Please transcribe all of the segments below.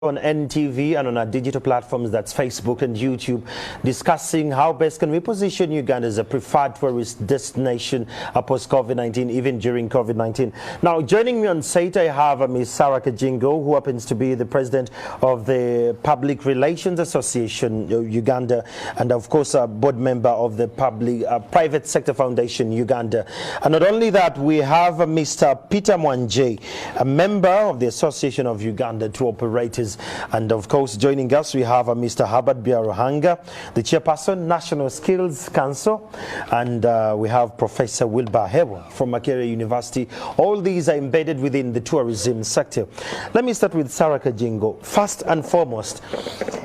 on NTV and on our digital platforms, that's Facebook and YouTube, discussing how best can we position Uganda as a preferred tourist destination post-COVID-19, even during COVID-19. Now, joining me on site, I have Ms. Sarah Kajingo, who happens to be the president of the Public Relations Association Uganda, and of course a board member of the Private Sector Foundation Uganda. And not only that, we have Mr. Peter Mwanje, a member of the Association of Uganda Tour Operators. And of course, joining us, we have Mr. Herbert Biaruhanga, the chairperson, National Skills Council, and we have Professor Wilbur Hewa from Makerere University. All these are embedded within the tourism sector. Let me start with Sarah Kajingo. First and foremost,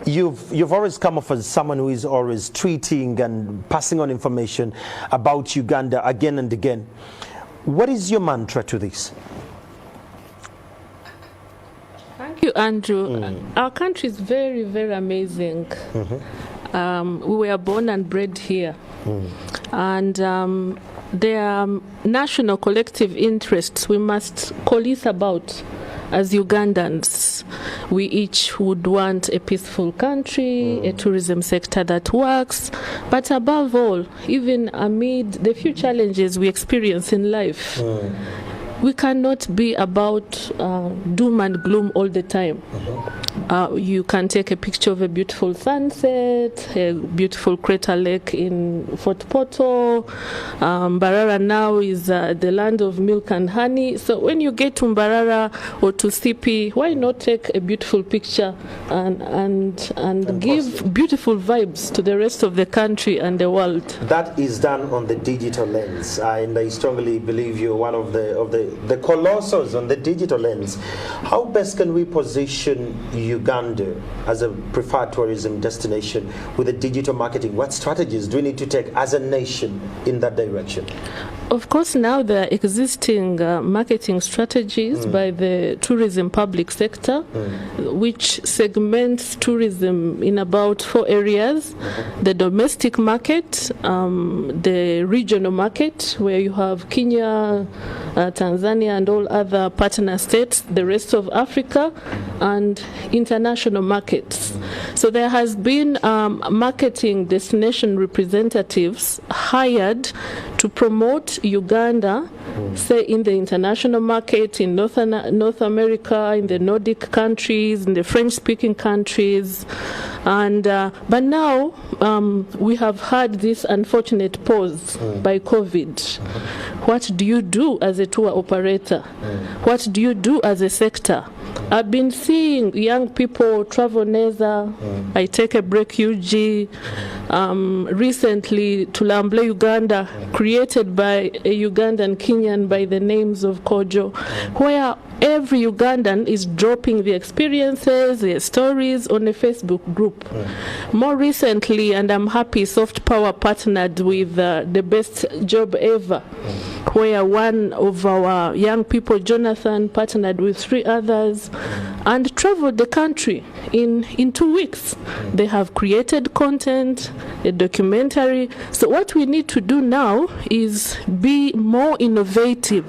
you've always come off as someone who is always tweeting and passing on information about Uganda again and again. What is your mantra to this? Thank you, Andrew. Our country is very, very amazing. We were born and bred here. And there are national collective interests we must coalesce about as Ugandans. We each would want a peaceful country, a tourism sector that works, but above all, even amid the few challenges we experience in life, we cannot be about doom and gloom all the time. You can take a picture of a beautiful sunset, a beautiful crater lake in Fort Portal. Mbarara now is the land of milk and honey. So when you get to Mbarara or to Sipi, why not take a beautiful picture and give beautiful vibes to the rest of the country and the world? That is done on the digital lens, and I strongly believe you're one of the colossus on the digital lens. How best can we position Uganda as a preferred tourism destination with the digital marketing? What strategies do we need to take as a nation in that direction? Of course, now there are existing marketing strategies by the tourism public sector, which segments tourism in about 4 areas. The domestic market, the regional market, where you have Kenya, Tanzania, and all other partner states, the rest of Africa, and international markets. So there has been marketing destination representatives hired to promote Uganda, say in the international market, in North America, in the Nordic countries, in the French-speaking countries. And but now we have had this unfortunate pause by COVID. What do you do as a tour operator? What do you do as a sector? I've been seeing young people travel Neza, I Take a Break UG, recently Tulamble Uganda, created by a Ugandan Kenyan by the names of Kojo, where every Ugandan is dropping their experiences, their stories on a Facebook group. More recently, and I'm happy, Soft Power partnered with the Best Job Ever, where one of our young people, Jonathan, partnered with 3 others and traveled the country in 2 weeks. They have created content, a documentary. So what we need to do now is be more innovative.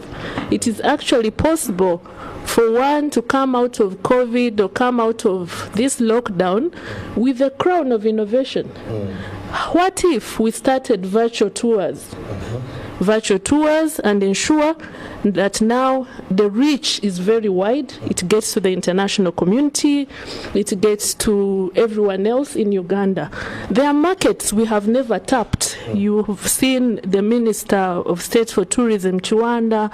It is actually possible for one to come out of COVID or come out of this lockdown with a crown of innovation. What if we started virtual tours? Virtual tours, and ensure that now the reach is very wide. It gets to the international community. It gets to everyone else in Uganda. There are markets we have never tapped. You've seen the Minister of State for Tourism, Chiwanda,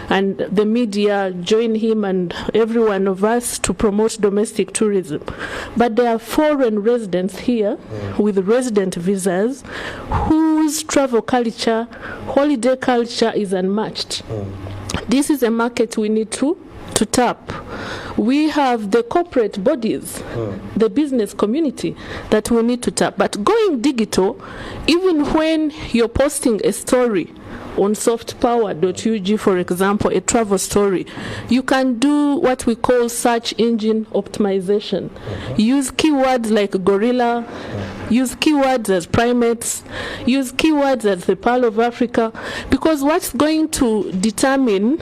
and the media join him and every one of us to promote domestic tourism. But there are foreign residents here with resident visas whose travel culture, holiday culture is unmatched. This is a market we need to tap. We have the corporate bodies, the business community that we need to tap. But going digital, even when you're posting a story on softpower.ug, for example, a travel story, you can do what we call search engine optimization. Use keywords like gorilla, use keywords as primates, use keywords as the Pearl of Africa, because what's going to determine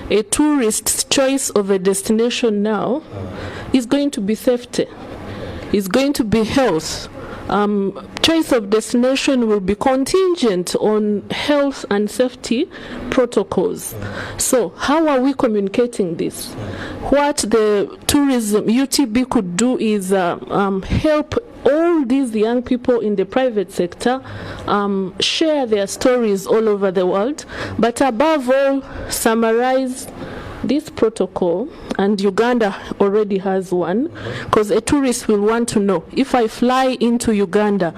a tourist's choice of a destination now is going to be safety, is going to be health. Choice of destination will be contingent on health and safety protocols. So how are we communicating this? What the tourism UTB could do is help all these young people in the private sector share their stories all over the world, but above all, summarize this protocol, and Uganda already has one, because a tourist will want to know, if I fly into Uganda,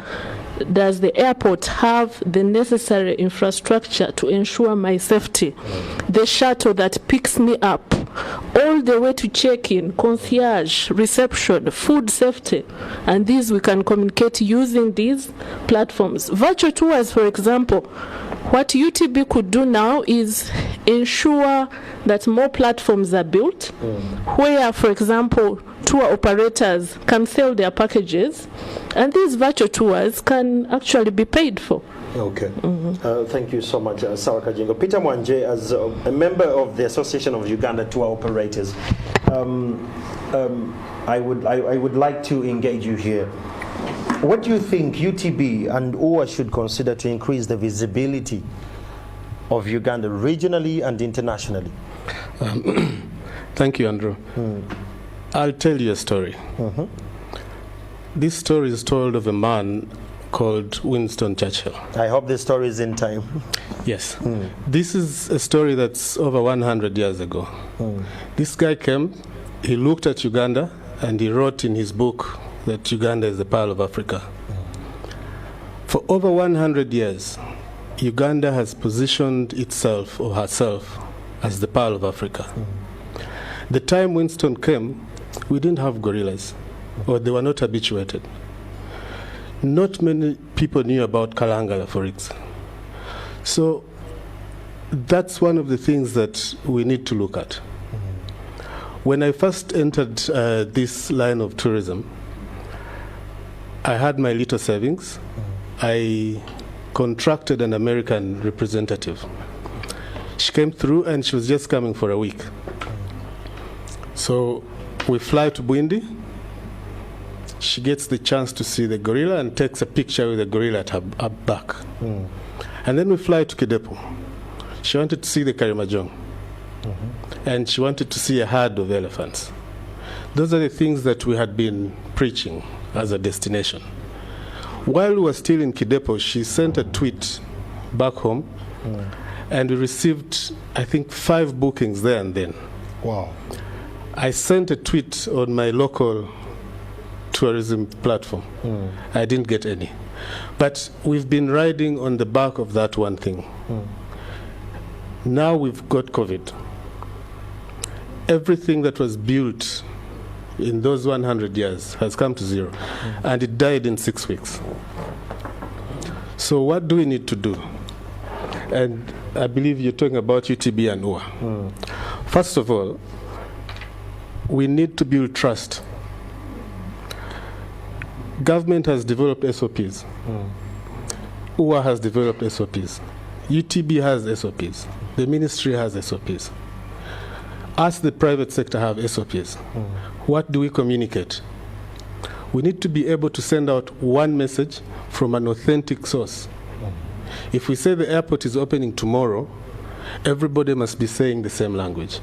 does the airport have the necessary infrastructure to ensure my safety? The shuttle that picks me up, all the way to check-in, concierge, reception, food safety, and these we can communicate using these platforms. Virtual tours, for example, what UTB could do now is ensure that more platforms are built, where, for example, tour operators can sell their packages, and these virtual tours can actually be paid for. Okay. Thank you so much, Sawa Kajingo. Peter Mwanje, as a member of the Association of Uganda Tour Operators, I would like to engage you here. What do you think UTB and OA should consider to increase the visibility of Uganda regionally and internationally? Thank you, Andrew. I'll tell you a story. This story is told of a man called Winston Churchill. I hope the story is in time. Yes. This is a story that's over 100 years ago. This guy came, he looked at Uganda, and he wrote in his book that Uganda is the Pearl of Africa. For over 100 years, Uganda has positioned itself or herself as the Pearl of Africa. The time Winston came, we didn't have gorillas, or they were not habituated. Not many people knew about Kalangala, for example. So that's one of the things that we need to look at. When I first entered this line of tourism, I had my little savings. I contracted an American representative. She came through and she was just coming for a week. So we fly to Bwindi. She gets the chance to see the gorilla and takes a picture with the gorilla at her back. And then we fly to Kidepo. She wanted to see the Karimajong. And she wanted to see a herd of elephants. Those are the things that we had been preaching as a destination. While we were still in Kidepo, she sent a tweet back home, and we received, I think, 5 bookings there and then. Wow. I sent a tweet on my local tourism platform. I didn't get any. But we've been riding on the back of that one thing. Now we've got COVID. Everything that was built in those 100 years has come to zero, and it died in 6 weeks. So what do we need to do? And I believe you're talking about UTB and OA. First of all, we need to build trust. Government has developed SOPs. OA has developed SOPs. UTB has SOPs. The ministry has SOPs. Us, the private sector, have SOPs. What do we communicate? We need to be able to send out one message from an authentic source. If we say the airport is opening tomorrow, everybody must be saying the same language.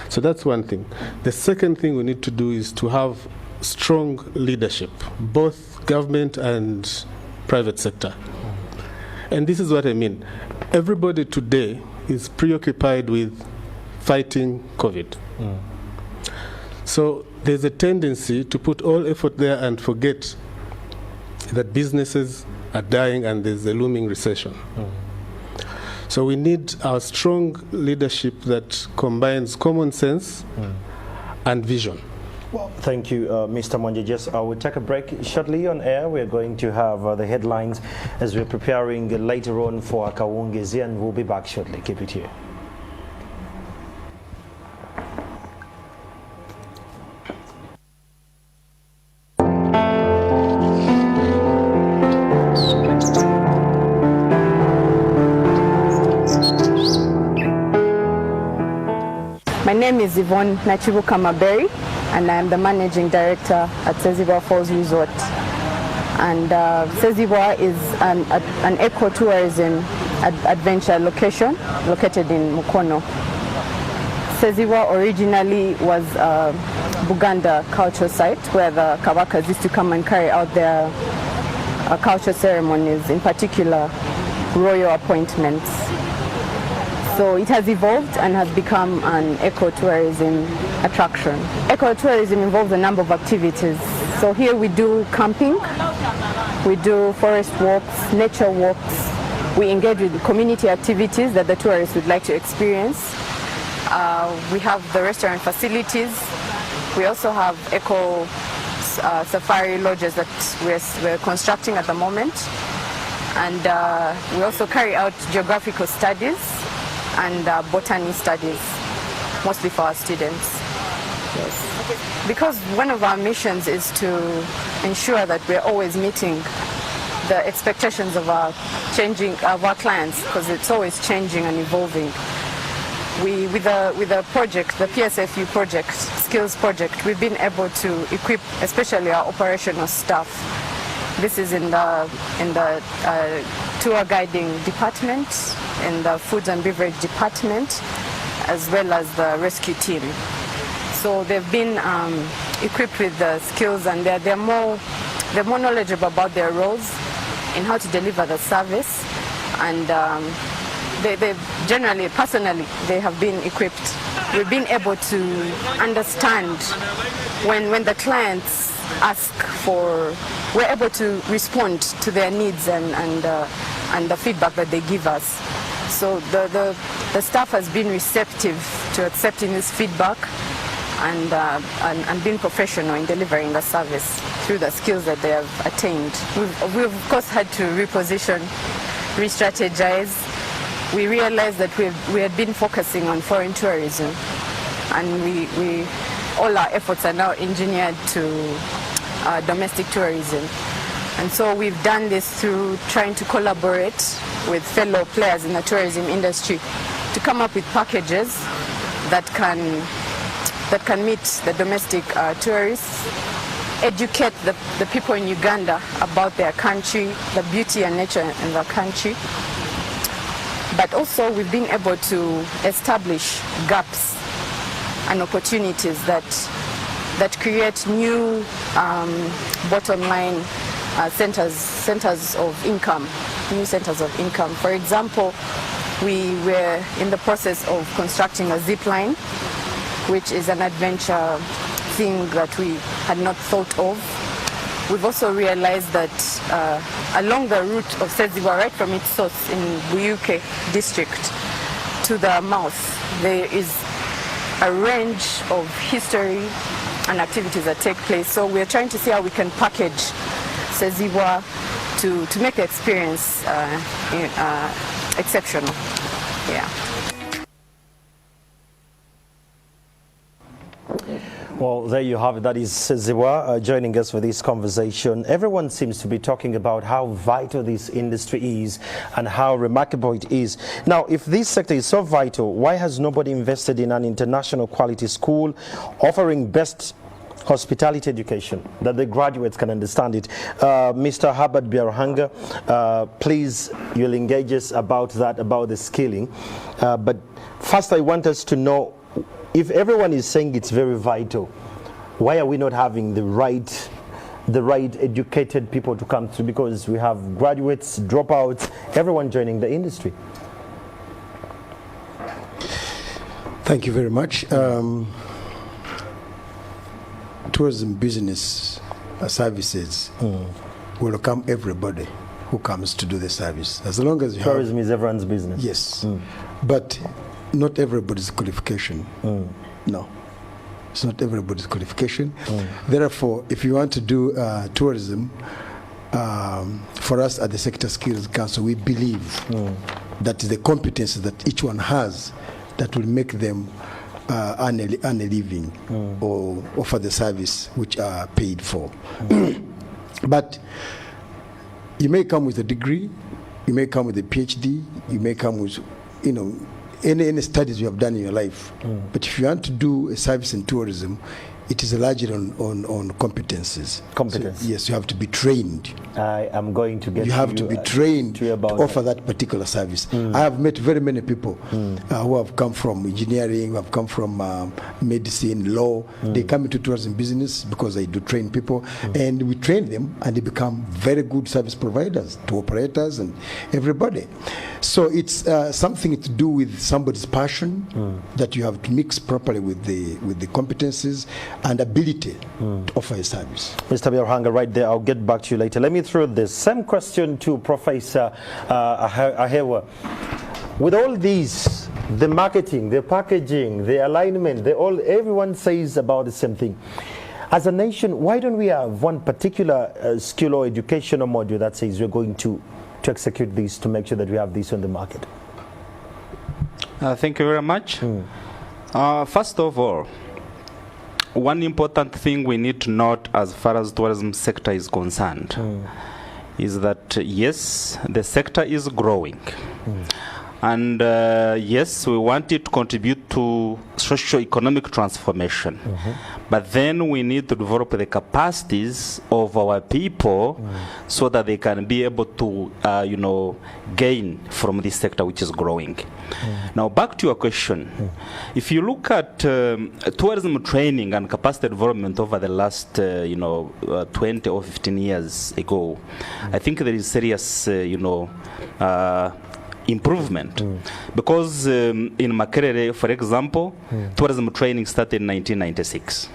So that's one thing. The second thing we need to do is to have strong leadership, both government and private sector. And this is what I mean. Everybody today is preoccupied with fighting COVID. So there's a tendency to put all effort there and forget that businesses are dying and there's a looming recession. So we need our strong leadership that combines common sense and vision. Well, thank you, Mr. Mwanje. I will take a break shortly on air. We're going to have the headlines as we're preparing later on for Akawungezi, and we'll be back shortly. Keep it here. My name is Yvonne Nachibuka Maberi. and I am the managing director at Sejiwa Resort. And Sejiwa is an ecotourism adventure location located in Mukono. Sejiwa originally was a Buganda cultural site where the Kawakas used to come and carry out their cultural ceremonies, in particular royal appointments. So it has evolved and has become an ecotourism attraction. Ecotourism involves a number of activities. So here we do camping, we do forest walks, nature walks. We engage with community activities that the tourists would like to experience. We have the restaurant facilities. We also have eco safari lodges that we're constructing at the moment. And we also carry out geographical studies and botany studies, mostly for our students. Yes. Because one of our missions is to ensure that we're always meeting the expectations of our clients, because it's always changing and evolving. With the project, the PSFU project, skills project, we've been able to equip especially our operational staff. This is in the tour guiding department, in the foods and beverage department, as well as the rescue team. So they've been equipped with the skills, and they're more knowledgeable about their roles in how to deliver the service, and they generally, personally, they have been equipped. We've been able to understand when the clients ask for, we're able to respond to their needs and the feedback that they give us. So the staff has been receptive to accepting this feedback and being professional in delivering the service through the skills that they have attained. We've of course had to reposition, re-strategize. We realized that we had been focusing on foreign tourism, and all our efforts are now engineered to domestic tourism. And so we've done this through trying to collaborate with fellow players in the tourism industry to come up with packages that can meet the domestic tourists, educate the people in Uganda about their country, the beauty and nature in the country. But also we've been able to establish gaps and opportunities that create new bottom line centers of income, new centers of income. For example, we were in the process of constructing a zip line, which is an adventure thing that we had not thought of. We've also realized that along the route of Sejiwa, right from its source in Buyuke district to the mouth, there is a range of history and activities that take place. So we're trying to see how we can package Sejiwa to make the experience exceptional. Yeah. Well, there you have it. That is Sejiwa joining us for this conversation. Everyone seems to be talking about how vital this industry is and how remarkable it is. Now, if this sector is so vital, why has nobody invested in an international quality school offering best hospitality education that the graduates can understand it? Mr. Herbert Biaruhanga, please, you'll engage us about that, about the skilling. But first, I want us to know, if everyone is saying it's very vital, why are we not having the right educated people to come through? Because we have graduates, dropouts, everyone joining the industry. Thank you very much. Tourism business services welcome everybody who comes to do the service, as long as you tourism is everyone's business. Yes, but not everybody's qualification. No, it's not everybody's qualification. Therefore, if you want to do tourism, for us at the Sector Skills Council, we believe that the competences that each one has that will make them earn a living or offer the service which are paid for. But you may come with a degree, you may come with a PhD, you may come with, any studies you have done in your life. But if you want to do a service in tourism, it is largely on competencies. Competence. So, yes, you have to be trained. I am going to get You have to be trained to offer that particular service. I have met very many people who have come from engineering, who have come from medicine, law. They come into tourism business because they do train people, and we train them, and they become very good service providers to operators and everybody. So it's something to do with somebody's passion that you have to mix properly with the competencies and ability to offer a service. Mr. Biarhanga, right there, I'll get back to you later. Let me throw this same question to Professor Ahewa. With all these, the marketing, the packaging, the alignment, everyone says about the same thing. As a nation, why don't we have one particular skill or educational module that says we're going to execute this to make sure that we have this on the market? Thank you very much. First of all, one important thing we need to note as far as tourism sector is concerned is that yes, the sector is growing. And yes, we want it to contribute to socio-economic transformation. But then we need to develop the capacities of our people so that they can be able to, gain from this sector which is growing. Now, back to your question. If you look at tourism training and capacity development over the last, 20 or 15 years ago, I think there is serious, improvement. Because in Makerere, for example, tourism training started in 1996.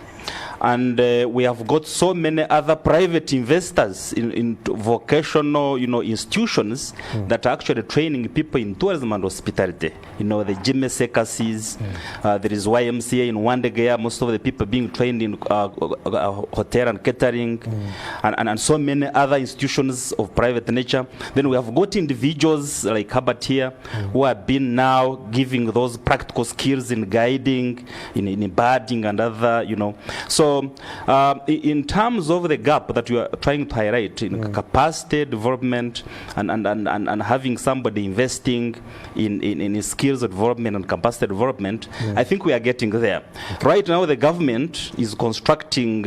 And we have got so many other private investors in vocational, institutions that are actually training people in tourism and hospitality. The Jimmy Sekasis, there is YMCA in Wandegea, most of the people being trained in hotel and catering, and so many other institutions of private nature. Then we have got individuals like Herbert here who have been now giving those practical skills in guiding, in birding and other, So in terms of the gap that you are trying to highlight in capacity development and having somebody investing in skills development and capacity development, I think we are getting there. Right now, the government is constructing,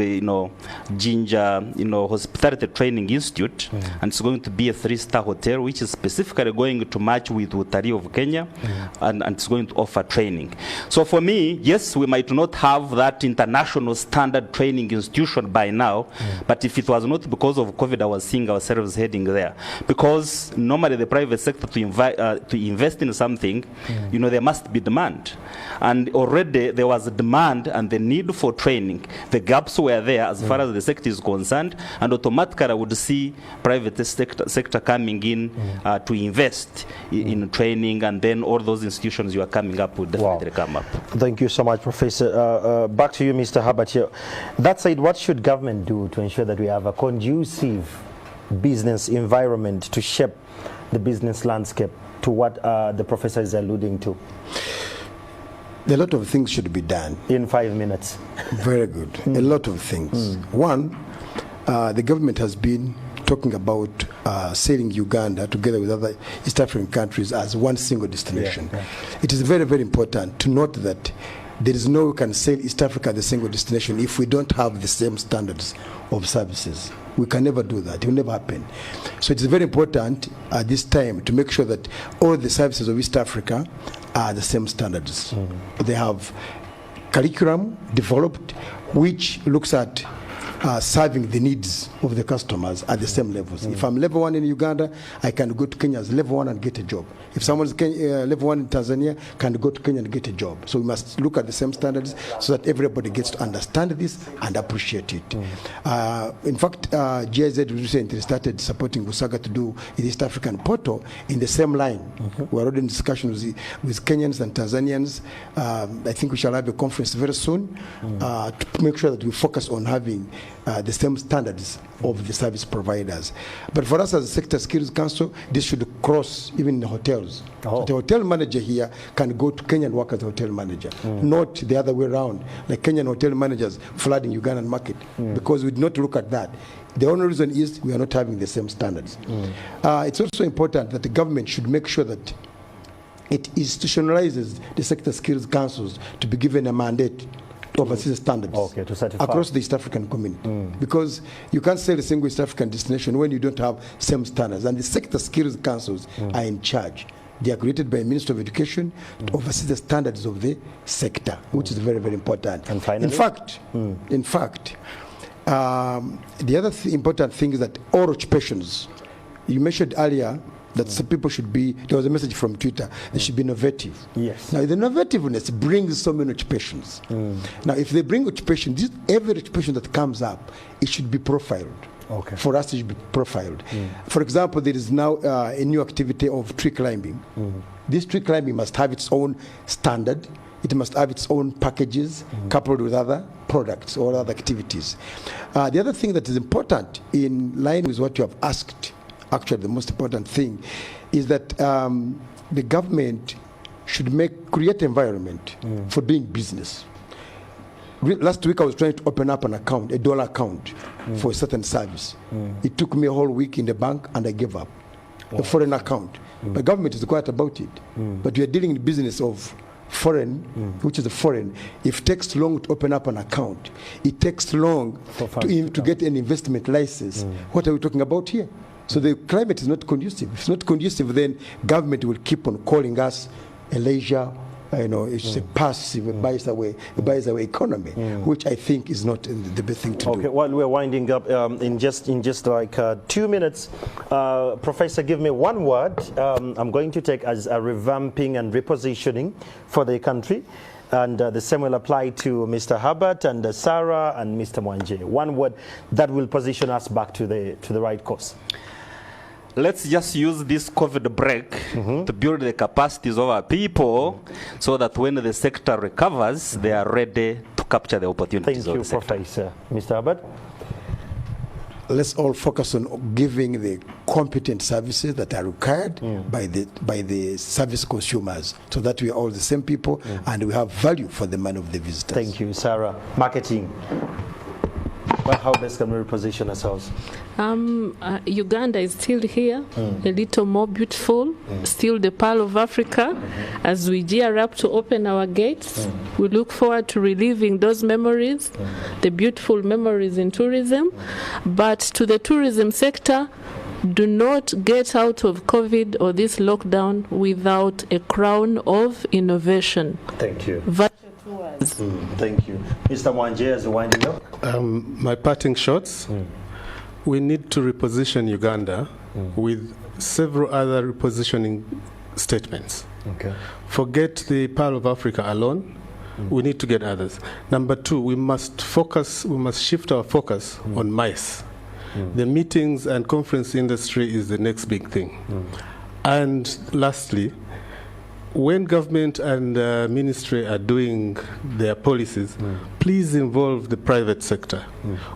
Ginger, Hospitality Training Institute, and it's going to be a 3-star hotel, which is specifically going to match with Utalii of Kenya, and it's going to offer training. So for me, yes, we might not have that international standard training institution by now, but if it was not because of COVID, I was seeing ourselves heading there. Because normally the private sector to invest in something, there must be demand. And already there was a demand and the need for training. The gaps were there as far as the sector is concerned, and automatically I would see private sector coming in to invest in training, and then all those institutions you are coming up would definitely come up. Thank you so much, Professor. Back to you, Mr. Herbert here. That said, what should government do to ensure that we have a conducive business environment to shape the business landscape to what the professor is alluding to? A lot of things should be done. In 5 minutes. Very good. A lot of things. One, the government has been talking about sailing Uganda together with other East African countries as one single destination. It is very, very important to note that there is no way we can sail East Africa as a single destination if we don't have the same standards of services. We can never do that. It will never happen. So it is very important at this time to make sure that all the services of East Africa are the same standards. They have curriculum developed which looks at serving the needs of the customers at the same levels. If I'm level 1 in Uganda, I can go to Kenya as level 1 and get a job. If someone's level 1 in Tanzania, can go to Kenya and get a job. So we must look at the same standards so that everybody gets to understand this and appreciate it. In fact, GIZ recently started supporting Busaga to do the East African portal in the same line. We're already in discussions with Kenyans and Tanzanians. I think we shall have a conference very soon to make sure that we focus on having the same standards of the service providers. But for us as a Sector Skills Council, this should cross even in the hotels. So the hotel manager here can go to Kenya and work as a hotel manager, not the other way around, like Kenyan hotel managers flooding Ugandan market, because we did not look at that. The only reason is we are not having the same standards. It's also important that the government should make sure that it institutionalizes the Sector Skills Councils to be given a mandate overseas standards Okay, to certify. across the East African community. Because you can't sell a single East African destination when you don't have same standards. And the sector skills councils are in charge. They are created by the Ministry of Education to oversee the standards of the sector, which is very, very important. And finally? In fact, the other important thing is that all occupations, you mentioned earlier that some people should be, there was a message from Twitter, they should be innovative. Yes. Now, the innovativeness brings so many occupations. Now, if they bring occupation, every occupation that comes up, it should be profiled. Okay. For us, it should be profiled. For example, there is now a new activity of tree climbing. This tree climbing must have its own standard. It must have its own packages coupled with other products or other activities. The other thing that is important in line with what you have asked, actually the most important thing, is that the government should create environment for doing business. Last week I was trying to open up an account, a dollar account for a certain service. It took me a whole week in the bank and I gave up. A foreign account. The government is quiet about it. But we are dealing in the business of foreign, which is a foreign. If it takes long to open up an account, it takes long to get an investment license. What are we talking about here? So the climate is not conducive. If it's not conducive, then government will keep on calling us a leisure, it's a passive, buys away economy, which I think is not the best thing to do. Okay, while we're winding up, in just like 2 minutes, Professor, give me one word I'm going to take as a revamping and repositioning for the country. And the same will apply to Mr. Herbert and Sarah and Mr. Mwanje. One word that will position us back to the right course. Let's just use this COVID break to build the capacities of our people so that when the sector recovers, they are ready to capture the opportunities of the sector. Thank you, Professor. Mr. Herbert? Let's all focus on giving the competent services that are required by the service consumers, so that we are all the same people and we have value for the money of the visitors. Thank you, Sarah. Marketing. Well, how best can we reposition ourselves? Uganda is still here, a little more beautiful, still the Pearl of Africa. As we gear up to open our gates, we look forward to reliving those memories, the beautiful memories in tourism. But to the tourism sector, do not get out of COVID or this lockdown without a crown of innovation. Thank you. Thank you. Mr. Mwanje, as you're winding up? My parting shots, we need to reposition Uganda with several other repositioning statements. Okay. Forget the Pearl of Africa alone. We need to get others. Number two, we must shift our focus on MICE. The meetings and conference industry is the next big thing. And lastly, when government and ministry are doing their policies, please involve the private sector.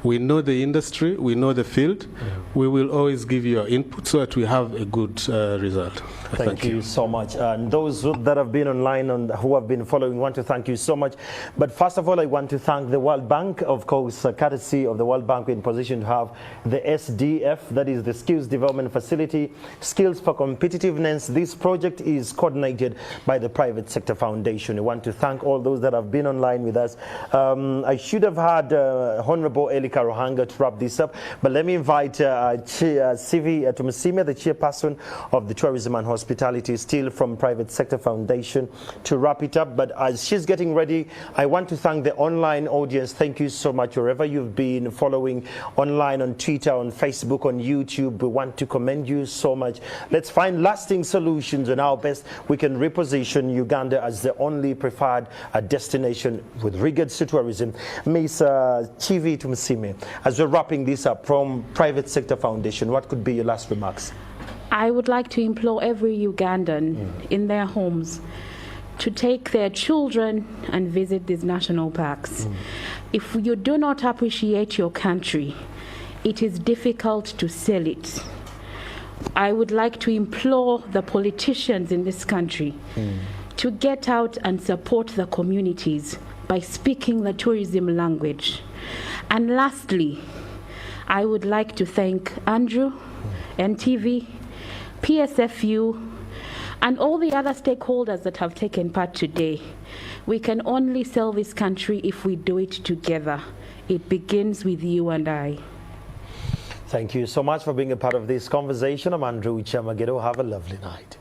We know the industry, we know the field. We will always give you our input so that we have a good result. Thank you so much. And those that have been online and who have been following, want to thank you so much. But first of all, I want to thank the World Bank, of course, courtesy of the World Bank, we're in position to have the SDF, that is the Skills Development Facility, Skills for Competitiveness. This project is coordinated by the Private Sector Foundation. I want to thank all those that have been online with us. I should have had Honorable Elika Rohanga to wrap this up, but let me invite Sivi Tumusime, the chairperson of the Tourism and Hospitality, still from Private Sector Foundation, to wrap it up. But as she's getting ready, I want to thank the online audience. Thank you so much wherever you've been following online, on Twitter, on Facebook, on YouTube. We want to commend you so much. Let's find lasting solutions on how best we can reposition Uganda as the only preferred destination with regards to tourism. Ms. Chivi Tumusime, as we're wrapping this up from Private Sector Foundation, what could be your last remarks? I would like to implore every Ugandan in their homes to take their children and visit these national parks. If you do not appreciate your country, it is difficult to sell it. I would like to implore the politicians in this country to get out and support the communities by speaking the tourism language. And lastly, I would like to thank Andrew, NTV, PSFU, and all the other stakeholders that have taken part today We can only sell this country if we do it together. It begins with you and I. Thank you so much for being a part of this conversation. I'm Andrew Chamagedo. Have a lovely night.